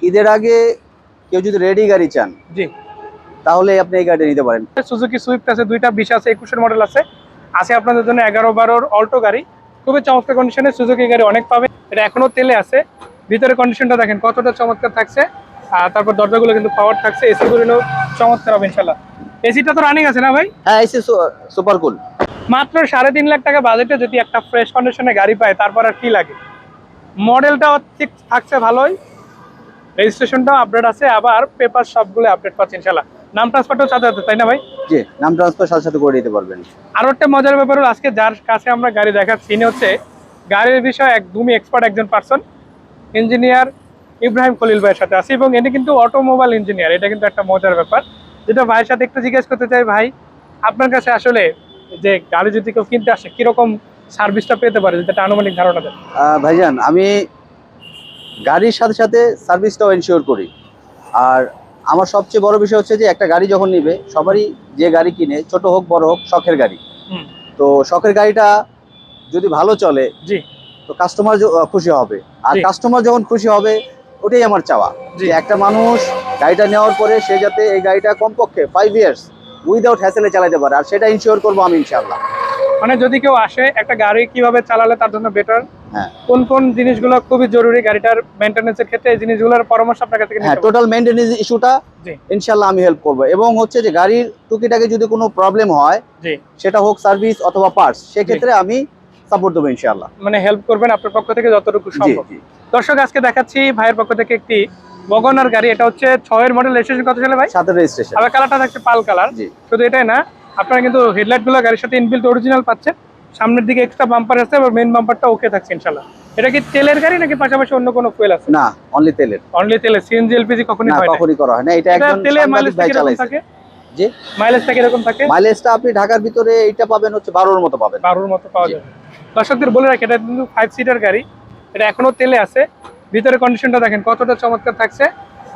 ঈদের আগে কেউ যদি রেডি গাড়ি চান জি, তাহলে আপনি এই গাড়িটা নিতে পারেন। সুজুকি সুইফট আছে, দুইটা 20 আছে, 21 মডেল আছে। আছে আপনাদের জন্য 11-12 অল্টো গাড়ি, খুবই চমৎকার কন্ডিশনে সুজুকি গাড়ি অনেক পাবে। এটা এখনো তেলে আছে। ভিতরে কন্ডিশনটা দেখেন কতটা চমৎকার থাকছে। আর তারপর দরজাগুলো কিন্তু পাওয়ার থাকছে, এসি গুলো চমৎকার হবে ইনশাআল্লাহ। এসিটা তো রানিং আছে না ভাই? হ্যাঁ, এসি সুপার কুল। মাত্র 3.5 লাখ টাকা বাজেটে যদি একটা ফ্রেশ কন্ডিশনে গাড়ি পায় তারপর আর কি লাগে। মডেলটাও ঠিক থাকছে ভালোই, রেজিস্ট্রেশনটাও আপডেট আছে, আবার পেপার সবগুলো আপডেট পাচ্ছে ইনশাআল্লাহ। নাম ট্রান্সফারটাও সাথে আছে তাই না ভাই? জি, নাম ট্রান্সফার সাথে সাথে করে দিতে পারবেন। আরো একটা মজার ব্যাপার হলো, আজকে যার কাছে আমরা গাড়ি দেখাচ্ছি ইনি হচ্ছে গাড়ির বিষয়ে একদমই এক্সপার্ট একজন পার্সন, ইঞ্জিনিয়ার ইব্রাহিম খলিল ভাইয়ের সাথে আছি, এবং এটি কিন্তু অটোমোবাইল ইঞ্জিনিয়ার। এটা কিন্তু একটা মজার ব্যাপার, যেটা ভাইয়ের সাথে একটু জিজ্ঞেস করতে চাই। ভাই, আপনার কাছে আসলে যে গাড়ি যদি কেউ কিনতে আসে কিরকম সার্ভিসটা পেতে পারে, যেটা আনুমানিক ধারণা দেন? ভাইজান, আমি গাড়ির সাথে সাথে সার্ভিসটাও এনশিওর করি। আর আমার সবচেয়ে বড় বিষয় হচ্ছে যে একটা গাড়ি যখন নিবে, সবারই যে গাড়ি কিনে, ছোট হোক বড় হোক, শখের গাড়ি। তো শখের গাড়িটা যদি ভালো চলে, জি, তো কাস্টমার খুশি হবে। আর জি। কাস্টমার যখন খুশি হবে, ওটাই আমার চাওয়া, জি। যে একটা মানুষ গাড়িটা নেওয়ার পরে সে যাতে এই গাড়িটা কমপক্ষে 5 ইয়ার্স উইদাউট হ্যাসেলে চালাতে পারে, আর সেটা ইনশিওর করবো আমি ইনশাআল্লাহ। মানে যদি কেউ আসে একটা গাড়ি কিভাবে চালালে তার জন্য বেটার, হ্যাঁ, কোন কোন জিনিসগুলো খুবই জরুরি গাড়িটার মেইনটেনেন্সের ক্ষেত্রে, এই জিনিসগুলোর পরামর্শ আপনার কাছ থেকে হ্যাঁ, নিতে হবে। টোটাল মেইনটেনেন্স ইস্যুটা জি, ইনশাআল্লাহ আমি হেল্প করবো। এবং হচ্ছে যে গাড়ির টুকিটাকে যদি কোনো প্রবলেম হয়, জি, সেটা হোক সার্ভিস অথবা পার্টস, সেক্ষেত্রে আমি সাপোর্ট দেবো ইনশাআল্লাহ। মানে হেল্প করবেন আপনার পক্ষ থেকে যতটুকু জি, সম্ভব। জি। দর্শক, আজকে দেখাচ্ছি ভাইয়ের পক্ষ থেকে একটি ওয়াগনার গাড়ি। এটা হচ্ছে 6 মডেল, রেজিস্ট্রেশন কত সালে ভাই? 7 রেজিস্ট্রেশন। আবার কালারটা থাকছে পাল কালার। জি। শুধু এটাই না, আপনারা কিন্তু হেডলাইট গুলো গাড়ির সাথে ইনবিল্ট অরিজিনাল পাচ্ছেন। সামনের দিকে এক্সট্রা বাম্পার আছে, আর মেইন বাম্পারটা ওকে থাকছে ইনশাআল্লাহ। এটা কি তেলের গাড়ি নাকি পাশাপাশি অন্য কোনো ফুয়েল আছে? না, অনলি তেলের। অনলি তেলে, সিএনজি এলপিজি কখনোই না, হয় না। কখনই করা হয় না। এটা একজন তেলে সাংবাদিক মাইলেজটা ভাই কিরকম চালাইছে। থাকে? জি, মাইলেজটা কিরকম থাকে? মাইলেজটা আপনি ঢাকার ভিতরে এটা পাবেন হচ্ছে 12-এর মতো পাবেন। 12-এর মতো পাওয়া জি। যাবে। দর্শকদের বলে রাখি, এটা কিন্তু 5 সিটার গাড়ি। এটা এখনো তেলে আছে। ভিতরে কন্ডিশনটা দেখেন কতটা চমৎকার থাকছে।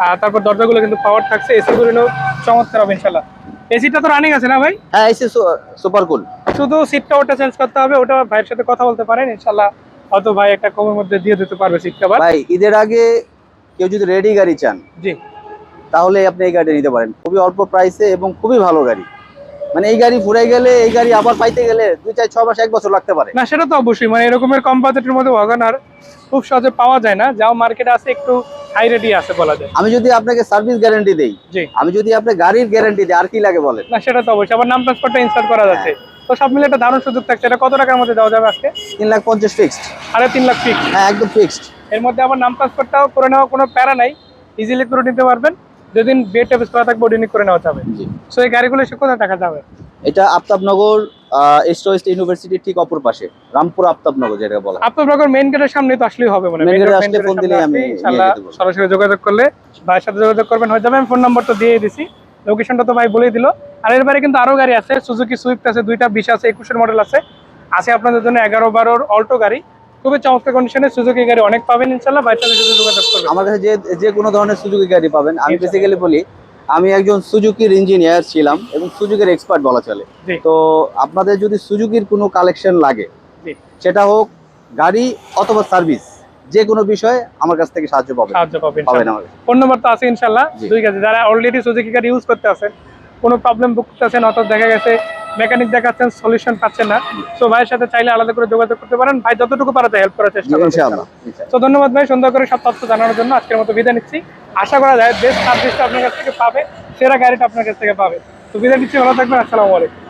আর তারপর দরজাগুলো কিন্তু পাওয়ার থাকছে, এসি গুলো চমৎকার হবে ইনশাআল্লাহ। এসিটা তো রানিং আছে না ভাই? হ্যাঁ, এসি সুপার কুল। শুধু সিটটা ওটা চেঞ্জ করতে হবে, ওটা ভাইয়ের সাথে কথা বলতে পারেন ইনশাআল্লাহ, হয়তো ভাই একটা কমের মধ্যে দিয়ে দিতে পারবে সিট কভার। ভাই, ঈদের আগে কেউ যদি রেডি গাড়ি চান জি, তাহলে আপনি এই গাড়িটা নিতে পারেন, খুবই অল্প প্রাইসে এবং খুবই ভালো গাড়ি। মানে এই গাড়ি ফুরাই গেলে, এই গাড়ি আবার পাইতে গেলে 2-4-6 মাস 1 বছর লাগতে পারে। না সেটা তো অবশ্যই, মানে এরকমের কম বাজেটের মধ্যে ওয়াগনার খুব সহজে পাওয়া যায় না, যাও মার্কেটে আছে একটু হাই রেটই আছে বলা যায়। আমি যদি আপনাকে সার্ভিস গ্যারান্টি দেই, জি, আমি যদি আপনার গাড়ির গ্যারান্টি দিই, আর কি লাগে বলেন? না সেটা তো অবশ্যই, আবার নাম ট্রান্সফারটা ইনস্টল করা যাচ্ছে। তো সব মিলে একটা দারুণ সুযোগ থাকছে। এটা কত টাকার মধ্যে দেওয়া যাবে আজকে? 3,50,000 ফিক্সড। 3.5 লাখ ফিক্স। হ্যাঁ, একদম ফিক্সড। এর মধ্যে আবার নাম ট্রান্সফারটাও করে নেওয়া কোনো প্যারা নাই, ইজিলি করে নিতে পারবেন। যেদিন বিয়ে টেবিস করা থাকবে ওদিনই করে নেওয়া যাবে। জি। সো এই গাড়িগুলো সে কোথায় দেখা যাবে? এটা আফতাবনগর ইস্ট ওয়েস্ট ইউনিভার্সিটির ঠিক অপর পাশে, রামপুর আফতাবনগর যেটা বলা। আপনার মেইন গেটের সামনে তো আসলেই হবে, মানে মেইন main গেটে main আসলে gate এর ফোন সামনে দিলে আমি আসলেই নিয়ে ইনশাআল্লাহ যেতে বলবো। সরাসরি যোগাযোগ করলে ভাইয়ের সাথে যোগাযোগ করবেন হয়ে যাবে। আমি ফোন নাম্বারটা দিয়ে দিছি, লোকেশনটা তো ভাই বলেই দিল। আর এর বাইরে কিন্তু আরো গাড়ি আছে, সুজুকি সুইফট আছে, দুইটা 20 আছে, 21 মডেল আছে। আছে আপনাদের জন্য 11-12 অল্টো গাড়ি, খুবই চমৎকার কন্ডিশনে সুজুকি গাড়ি অনেক পাবেন ইনশাআল্লাহ। ভাইয়ের সাথে যোগাযোগ করবেন। আমার কাছে যে কোনো ধরনের সুজুকি গাড়ি পাবেন। আমি ইনশাআল্লাহ। বেসিক্যালি বলি, আমি একজন সুজুকির ইঞ্জিনিয়ার ছিলাম এবং সুজুকির এক্সপার্ট বলা চলে। জি, তো আপনাদের যদি সুজুকির কোনো কালেকশন লাগে, জি, সেটা হোক গাড়ি অথবা সার্ভিস, যে কোনো বিষয়ে আমার কাছ থেকে সাহায্য পাবেন সাহায্য পাবেন পাবেন ইনশাআল্লাহ। আমার কাছে। ফোন নাম্বার তো আছে ইনশাআল্লাহ। জি। দুই গাড়ি যারা অলরেডি সুজুকি গাড়ি ইউজ করতে আছেন, কোনো প্রবলেম ভুগতেছেন, অথবা দেখা গেছে মেকানিক দেখাচ্ছেন সলিউশন পাচ্ছেন না, তো ভাইয়ের সাথে চাইলে আলাদা করে যোগাযোগ করতে পারেন। ভাই যতটুকু পারে হেল্প করার চেষ্টা করবেন ইনশাআল্লাহ। তো ধন্যবাদ ভাই, সুন্দর করে সব তথ্য জানানোর জন্য। আজকের মতো বিদায় নিচ্ছি। আশা করা যায় বেস্ট সার্ভিসটা আপনার কাছ থেকে পাবে, সেরা গাড়িটা আপনার কাছ থেকে পাবে। তো বিদায় নিচ্ছি, ভালো থাকবেন, আসসালামু আলাইকুম।